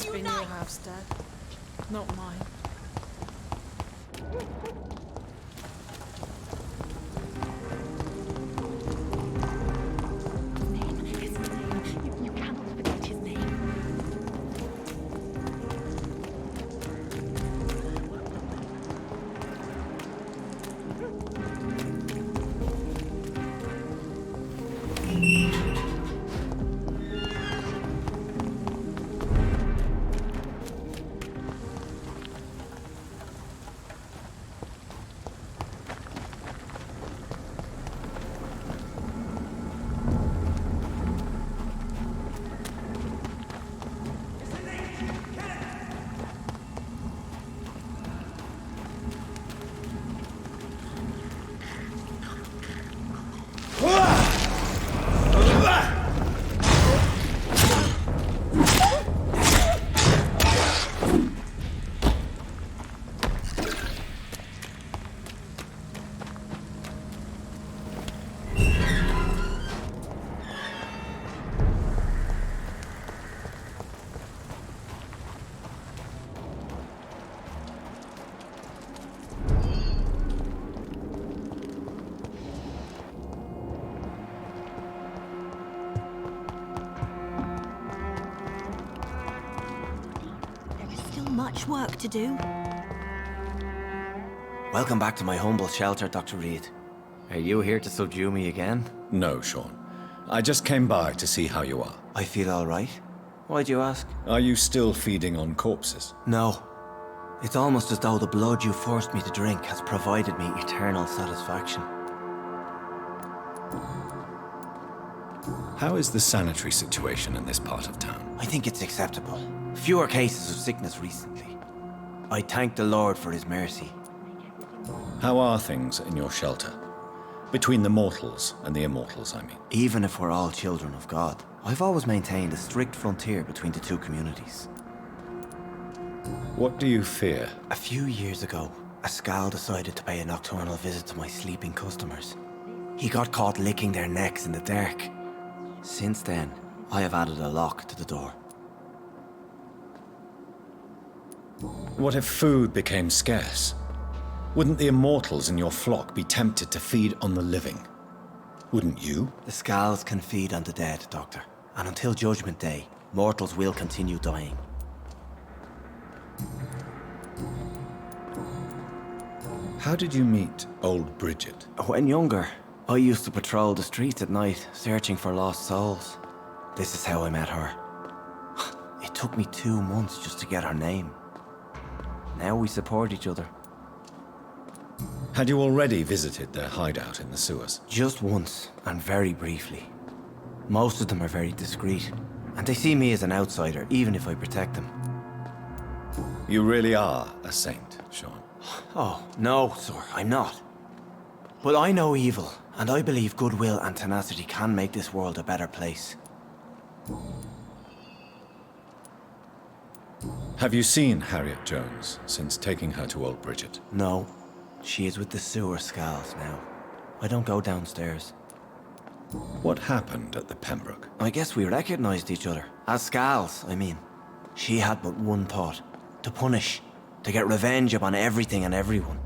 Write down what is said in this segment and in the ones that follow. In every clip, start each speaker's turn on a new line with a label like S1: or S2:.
S1: It's been your house, Dad. Not mine.
S2: His name. You cannot forget his name. Much work to do.
S3: Welcome back to my humble shelter, Dr. Reed. Are you here to subdue me again?
S4: No, Sean. I just came by to see how you are.
S3: I feel all right. Why'd you ask?
S4: Are you still feeding on corpses?
S3: No. It's almost as though the blood you forced me to drink has provided me eternal satisfaction.
S4: How is the sanitary situation in this part of town?
S3: I think it's acceptable. Fewer cases of sickness recently. I thank the Lord for his mercy.
S4: How are things in your shelter? Between the mortals and the immortals, I mean.
S3: Even if we're all children of God, I've always maintained a strict frontier between the two communities.
S4: What do you fear?
S3: A few years ago, a Skal decided to pay a nocturnal visit to my sleeping customers. He got caught licking their necks in the dark. Since then, I have added a lock to the door.
S4: What if food became scarce? Wouldn't the immortals in your flock be tempted to feed on the living? Wouldn't you?
S3: The Skals can feed on the dead, Doctor. And until Judgment Day, mortals will continue dying.
S4: How did you meet old Bridget?
S3: When younger, I used to patrol the streets at night, searching for lost souls. This is how I met her. It took me 2 months just to get her name. Now we support each other.
S4: Had you already visited their hideout in the sewers?
S3: Just once, and very briefly. Most of them are very discreet, and they see me as an outsider, even if I protect them.
S4: You really are a saint, Sean.
S3: Oh, no, sir, I'm not. But I know evil, and I believe goodwill and tenacity can make this world a better place.
S4: Have you seen Harriet Jones since taking her to old Bridget?
S3: No, she is with the sewer Skals now. I don't go downstairs.
S4: What happened at the Pembroke?
S3: I guess we recognized each other. As Skals, I mean. She had but one thought. To punish. To get revenge upon everything and everyone.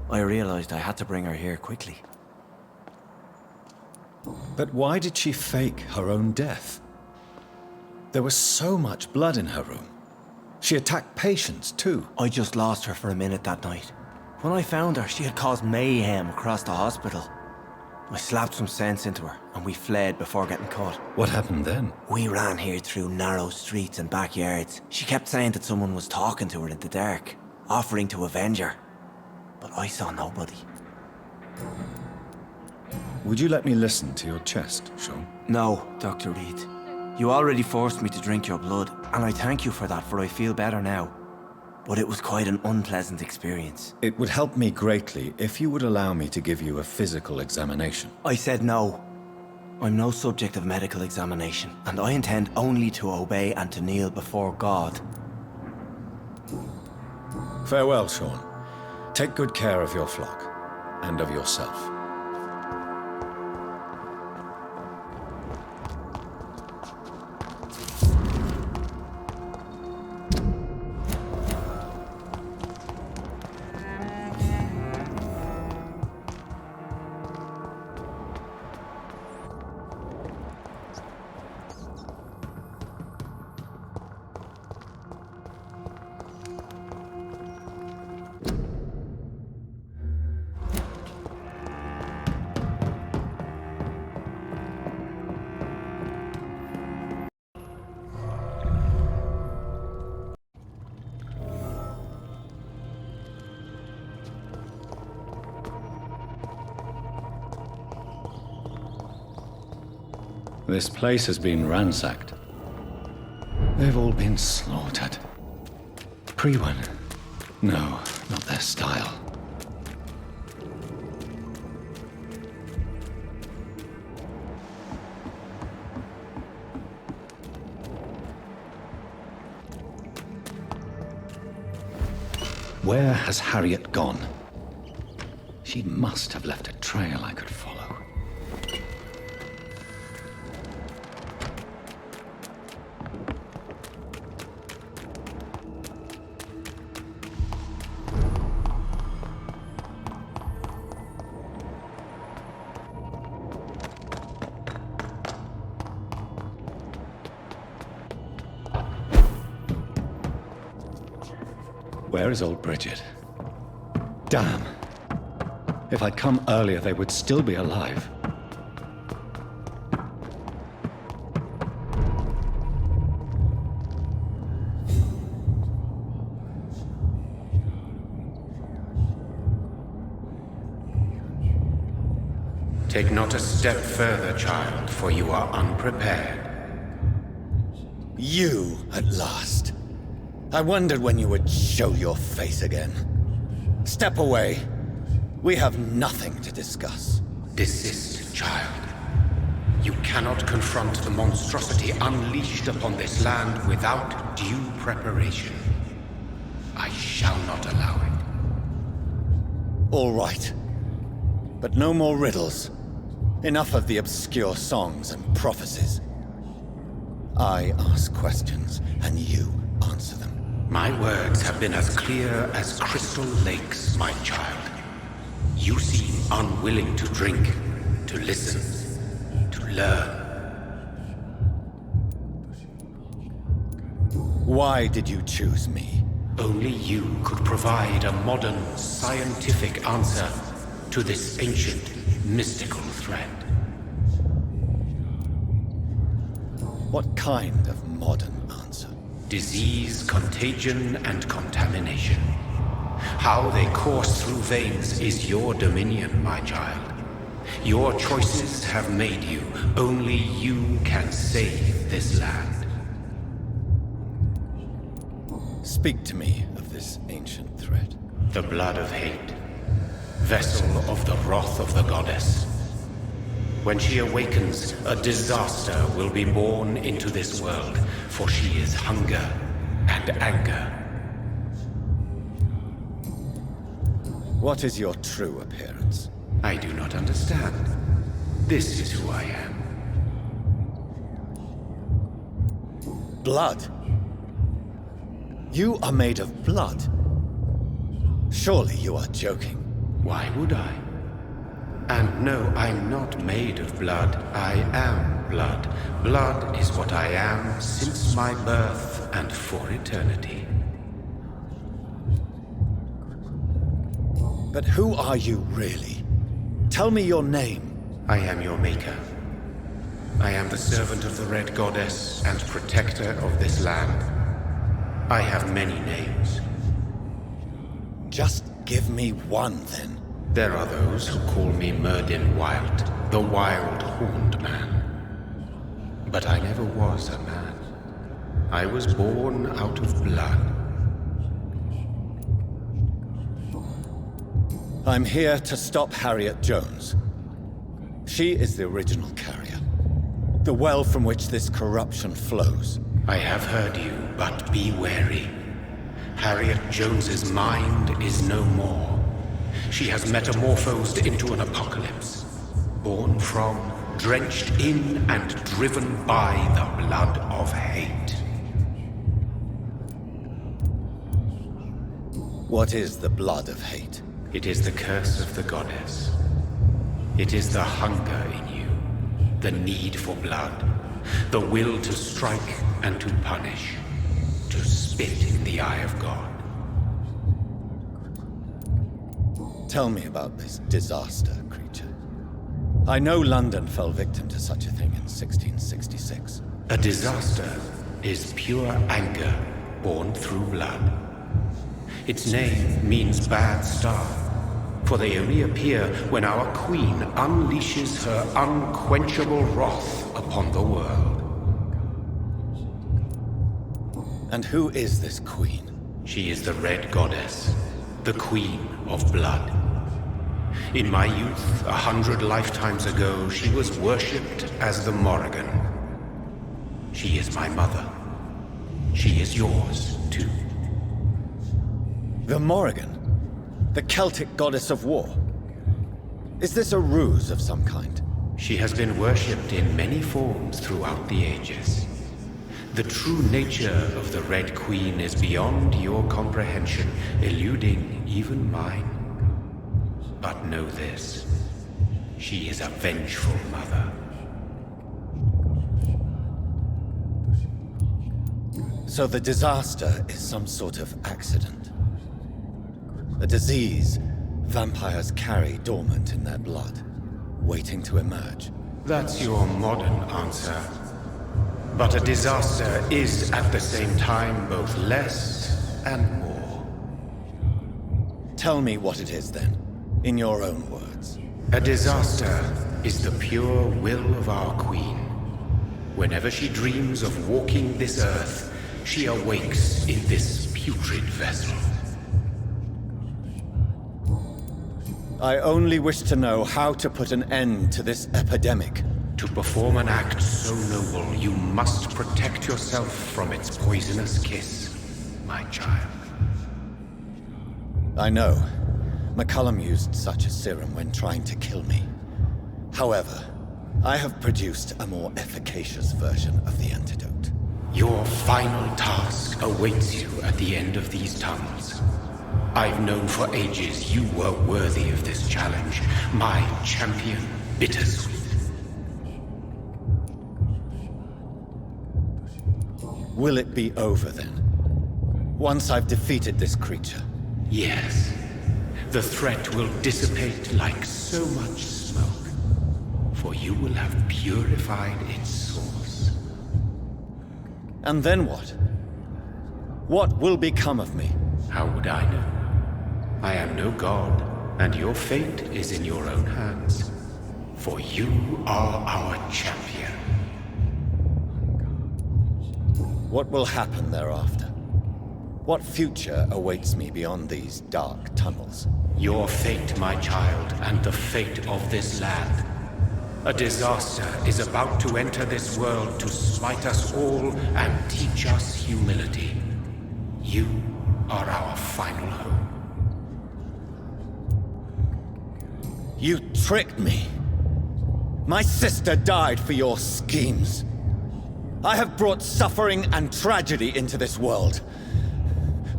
S3: I realized I had to bring her here quickly.
S4: But why did she fake her own death? There was so much blood in her room. She attacked patients, too.
S3: I just lost her for a minute that night. When I found her, she had caused mayhem across the hospital. I slapped some sense into her, and we fled before getting caught.
S4: What happened then?
S3: We ran here through narrow streets and backyards. She kept saying that someone was talking to her in the dark, offering to avenge her. But I saw nobody.
S4: Would you let me listen to your chest, Sean?
S3: No, Dr. Reed. You already forced me to drink your blood, and I thank you for that, for I feel better now. But it was quite an unpleasant experience.
S4: It would help me greatly if you would allow me to give you a physical examination.
S3: I said no. I'm no subject of medical examination, and I intend only to obey and to kneel before God.
S4: Farewell, Sean. Take good care of your flock, and of yourself. This place has been ransacked. They've all been slaughtered. Pre-one? No, not their style. Where has Harriet gone? She must have left a trail I could follow. Where is old Bridget? Damn. If I'd come earlier, they would still be alive.
S5: Take not a step further, child, for you are unprepared.
S4: You, at last. I wondered when you would show your face again. Step away. We have nothing to discuss.
S5: Desist, child. You cannot confront the monstrosity unleashed upon this land without due preparation. I shall not allow it.
S4: All right. But no more riddles. Enough of the obscure songs and prophecies. I ask questions, and you answer them.
S5: My words have been as clear as crystal lakes, my child. You seem unwilling to drink, to listen, to learn.
S4: Why did you choose me?
S5: Only you could provide a modern, scientific answer to this ancient, mystical threat.
S4: What kind of modern answer?
S5: Disease, contagion, and contamination. How they course through veins is your dominion, my child. Your choices have made you. Only you can save this land.
S4: Speak to me of this ancient threat.
S5: The blood of hate. Vessel of the wrath of the goddess. When she awakens, a disaster will be born into this world, for she is hunger and anger.
S4: What is your true appearance?
S5: I do not understand. This is who I am.
S4: Blood? You are made of blood. Surely you are joking.
S5: Why would I? And no, I'm not made of blood. I am blood. Blood is what I am since my birth and for eternity.
S4: But who are you really? Tell me your name.
S5: I am your maker. I am the servant of the Red Goddess and protector of this land. I have many names.
S4: Just give me one, then.
S5: There are those who call me Merdin Wild, the Wild Horned Man. But I never was a man. I was born out of blood.
S4: I'm here to stop Harriet Jones. She is the original carrier. The well from which this corruption flows.
S5: I have heard you, but be wary. Harriet Jones's mind is no more. She has metamorphosed into an apocalypse. Born from, drenched in, and driven by the blood of hate.
S4: What is the blood of hate?
S5: It is the curse of the goddess. It is the hunger in you, the need for blood, the will to strike and to punish, to spit in the eye of God.
S4: Tell me about this disaster, creature. I know London fell victim to such a thing in 1666.
S5: A disaster is pure anger born through blood. Its name means bad star, for they only appear when our queen unleashes her unquenchable wrath upon upon the world.
S4: And who is this queen?
S5: She is the Red Goddess, the Queen of Blood. In my youth, 100 lifetimes ago, she was worshipped as the Morrigan. She is my mother. She is yours, too.
S4: The Morrigan? The Celtic goddess of war? Is this a ruse of some kind?
S5: She has been worshipped in many forms throughout the ages. The true nature of the Red Queen is beyond your comprehension, eluding even mine. But know this, she is a vengeful mother.
S4: So the disaster is some sort of accident. A disease vampires carry dormant in their blood, waiting to emerge.
S5: That's your modern answer. But a disaster is at the same time both less and more.
S4: Tell me what it is then, in your own words.
S5: A disaster is the pure will of our queen. Whenever she dreams of walking this earth, she awakes in this putrid vessel.
S4: I only wish to know how to put an end to this epidemic.
S5: To perform an act so noble, you must protect yourself from its poisonous kiss, my child.
S4: I know. McCullum used such a serum when trying to kill me. However, I have produced a more efficacious version of the antidote.
S5: Your final task awaits you at the end of these tunnels. I've known for ages you were worthy of this challenge, my champion, Bittersweet.
S4: Will it be over then? Once I've defeated this creature?
S5: Yes. The threat will dissipate like so much smoke, for you will have purified its source.
S4: And then what? What will become of me?
S5: How would I know? I am no god, and your fate is in your own hands. For you are our champion.
S4: What will happen thereafter? What future awaits me beyond these dark tunnels?
S5: Your fate, my child, and the fate of this land. A disaster is about to enter this world to smite us all and teach us humility. You are our final hope.
S4: You tricked me. My sister died for your schemes. I have brought suffering and tragedy into this world.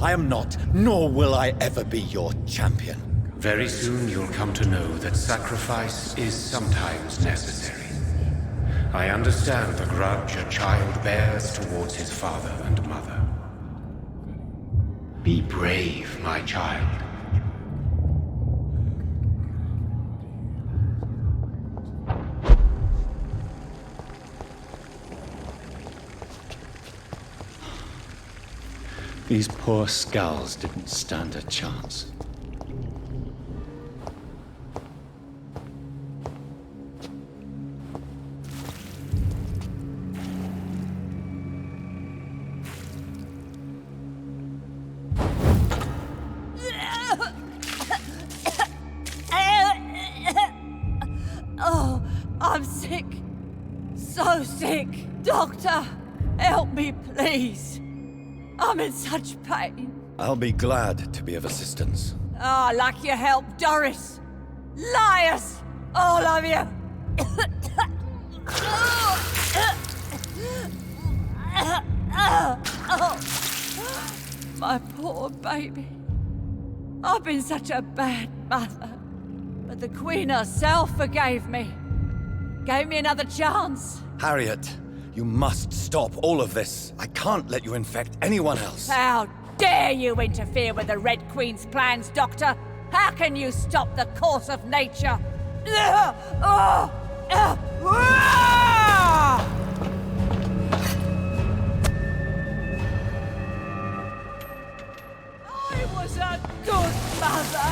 S4: I am not, nor will I ever be your champion.
S5: Very soon you'll come to know that sacrifice is sometimes necessary. I understand the grudge a child bears towards his father and mother. Be brave, my child.
S4: These poor skulls didn't stand a chance.
S1: Oh, I'm sick. So sick. Doctor, help me, please. I'm in such pain.
S4: I'll be glad to be of assistance.
S1: Ah, like your help, Doris. Liars! All of you! My poor baby. I've been such a bad mother. But the Queen herself forgave me. Gave me another chance.
S4: Harriet, you must stop all of this. I can't let you infect anyone else.
S1: How dare you interfere with the Red Queen's plans, Doctor? How can you stop the course of nature? I was a good mother.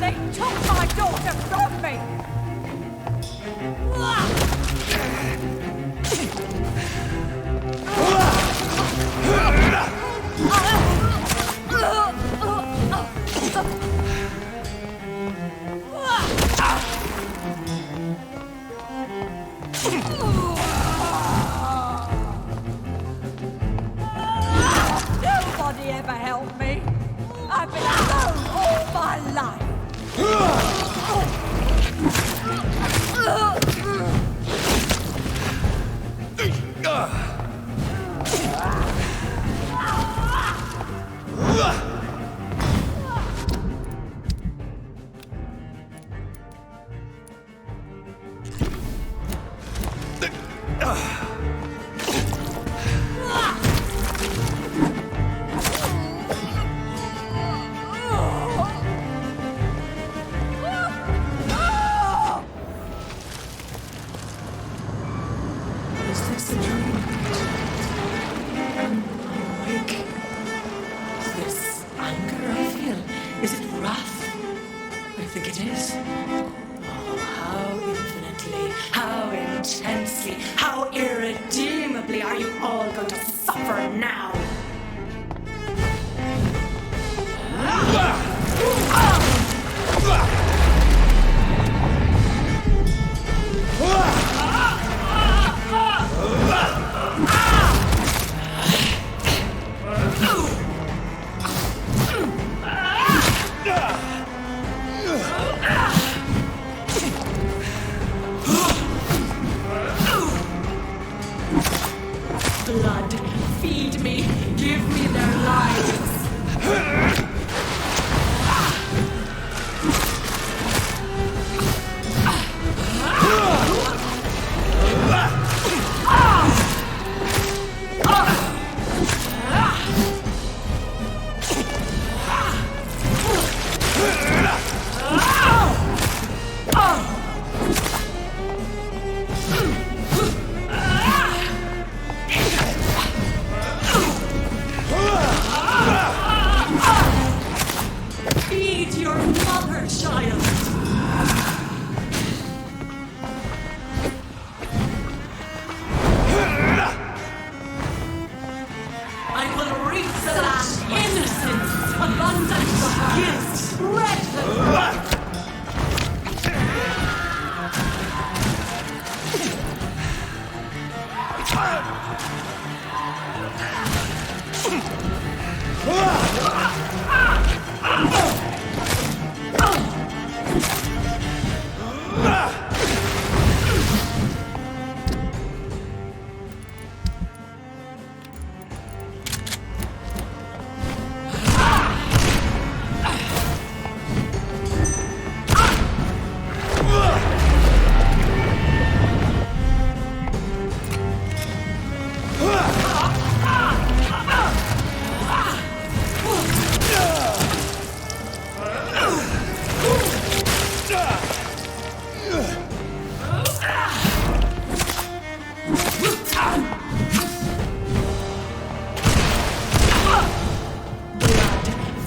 S1: They took my daughter from me! Nobody ever helped me. I've been alone all my life.
S2: Is this a dream? Am I awake? Is this anger I feel? Is it wrath? I think it is. Oh, how infinitely, how intensely, how irredeemably are you all going to suffer now? Blood, feed me, give me their lives. Feed your mother, child. I will reap the last innocence, abundance of gifts, breath and life.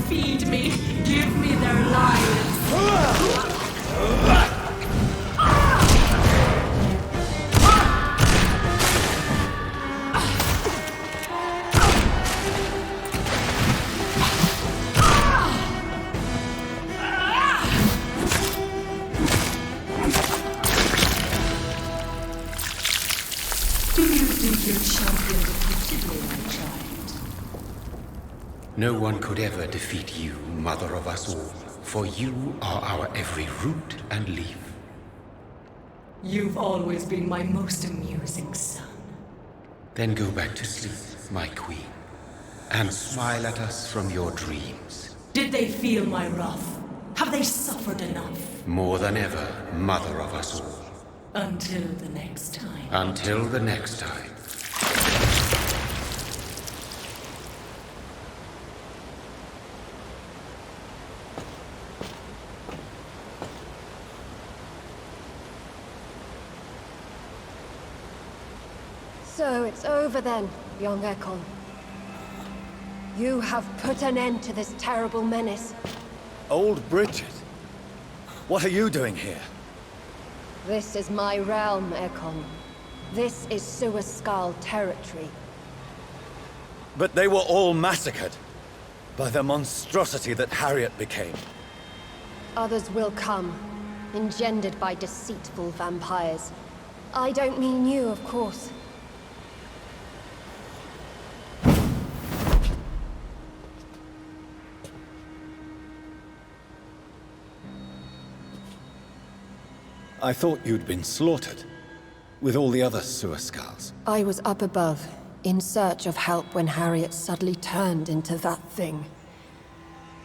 S2: Feed me, give me their lives. Do you think your champion defeated me, my child?
S5: No one could ever defeat you, mother of us all, for you are our every root and leaf.
S2: You've always been my most amusing son.
S5: Then go back to sleep, my queen, and smile at us from your dreams.
S2: Did they feel my wrath? Have they suffered enough?
S5: More than ever, mother of us all.
S2: Until the next time.
S5: Until the next time.
S6: So it's over then, young Ekon. You have put an end to this terrible menace.
S4: Old Bridget? What are you doing here?
S6: This is my realm, Ekon. This is Suaskal territory.
S4: But they were all massacred by the monstrosity that Harriet became.
S6: Others will come, engendered by deceitful vampires. I don't mean you, of course.
S4: I thought you'd been slaughtered, with all the other Suaskals.
S6: I was up above, in search of help when Harriet suddenly turned into that thing.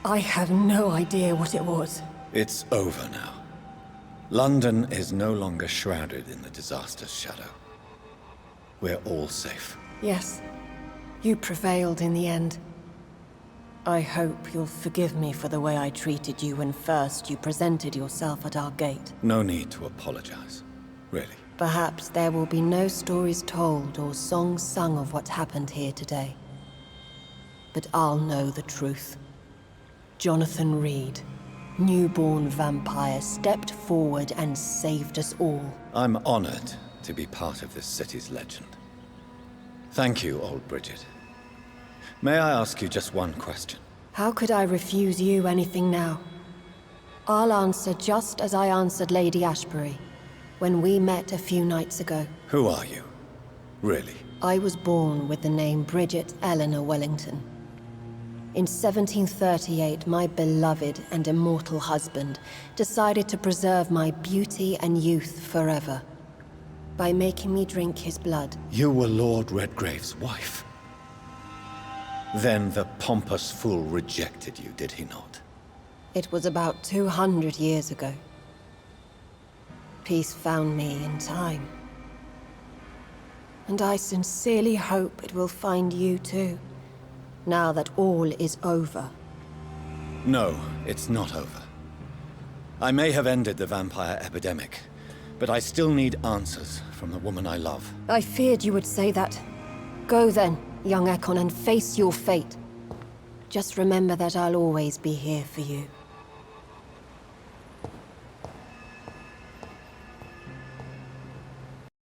S6: I have no idea what it was.
S4: It's over now. London is no longer shrouded in the disaster's shadow. We're all safe.
S6: Yes, you prevailed in the end. I hope you'll forgive me for the way I treated you when first you presented yourself at our gate.
S4: No need to apologize, really.
S6: Perhaps there will be no stories told or songs sung of what happened here today. But I'll know the truth. Jonathan Reed, newborn vampire, stepped forward and saved us all.
S4: I'm honored to be part of this city's legend. Thank you, old Bridget. May I ask you just one question?
S6: How could I refuse you anything now? I'll answer just as I answered Lady Ashbury when we met a few nights ago.
S4: Who are you? Really?
S6: I was born with the name Bridget Eleanor Wellington. In 1738, my beloved and immortal husband decided to preserve my beauty and youth forever by making me drink his blood.
S4: You were Lord Redgrave's wife. Then the pompous fool rejected you, did he not?
S6: It was about 200 years ago. Peace found me in time. And I sincerely hope it will find you too, now that all is over.
S4: No, it's not over. I may have ended the vampire epidemic, but I still need answers from the woman I love.
S6: I feared you would say that. Go then, young Ekon, and face your fate. Just remember that I'll always be here for you.